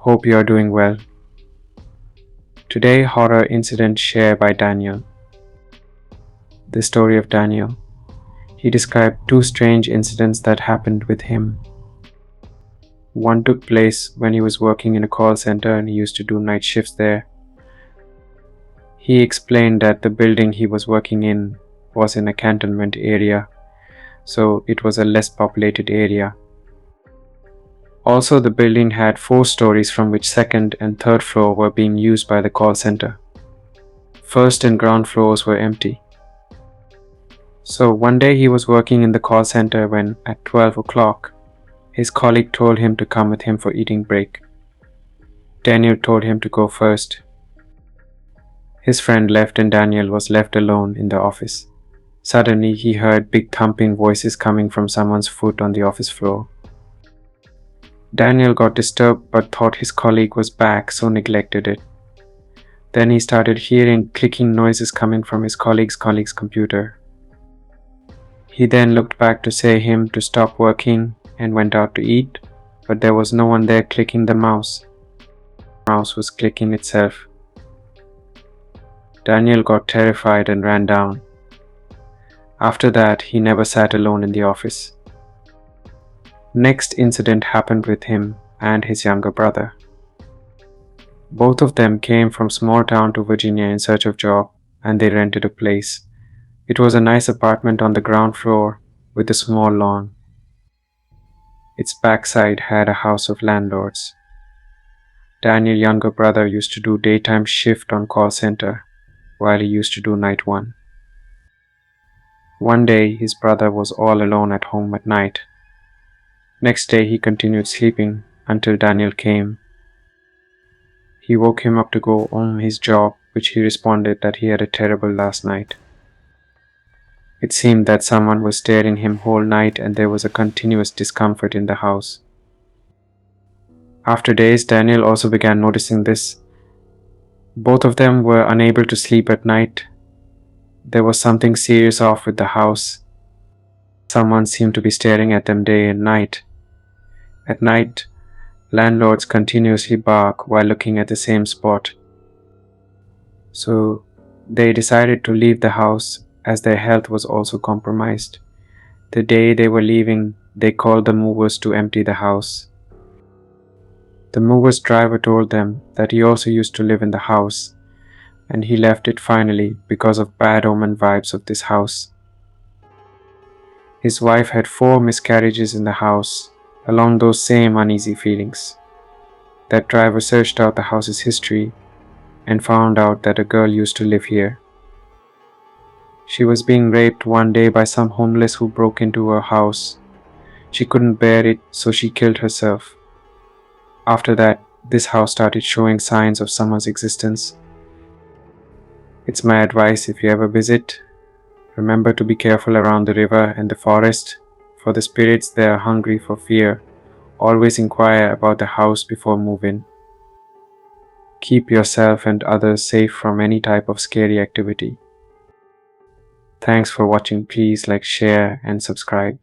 Hope you are doing well. Today, horror incident shared by Daniel. The story of Daniel. He described two strange incidents that happened with him. One took place when he was working in a call center and he used to do night shifts there. He explained that the building he was working in was in a cantonment area, so it was a less populated area. Also, the building had 4 stories from which second and third floor were being used by the call center. First and ground floors were empty. So one day he was working in the call center when at 12 o'clock, his colleague told him to come with him for eating break. Daniel told him to go first. His friend left and Daniel was left alone in the office. Suddenly he heard big thumping voices coming from someone's foot on the office floor. Daniel got disturbed but thought his colleague was back, so neglected it. Then he started hearing clicking noises coming from his colleague's computer. He then looked back to say him to stop working and went out to eat, but there was no one there clicking the mouse. The mouse was clicking itself. Daniel got terrified and ran down. After that, he never sat alone in the office. Next incident happened with him and his younger brother. Both of them came from small town to Virginia in search of job, and they rented a place. It was a nice apartment on the ground floor with a small lawn. Its backside had a house of landlords. Daniel's younger brother used to do daytime shift on call center, while he used to do night one. One day, his brother was all alone at home at night. Next day, he continued sleeping until Daniel came. He woke him up to go on his job, which he responded that he had a terrible last night. It seemed that someone was staring him whole night and there was a continuous discomfort in the house. After days, Daniel also began noticing this. Both of them were unable to sleep at night. There was something serious off with the house. Someone seemed to be staring at them day and night. At night, landlords continuously bark while looking at the same spot. So they decided to leave the house as their health was also compromised. The day they were leaving, they called the movers to empty the house. The movers' driver told them that he also used to live in the house, and he left it finally because of bad omen vibes of this house. His wife had 4 miscarriages in the house, along those same uneasy feelings. That driver searched out the house's history and found out that a girl used to live here. She was being raped one day by some homeless who broke into her house. She couldn't bear it, so she killed herself. After that, this house started showing signs of someone's existence. It's my advice, if you ever visit, remember to be careful around the river and the forest. For the spirits, they are hungry for fear. Always inquire about the house before moving. Keep yourself and others safe from any type of scary activity. Thanks for watching. Please like, share and subscribe.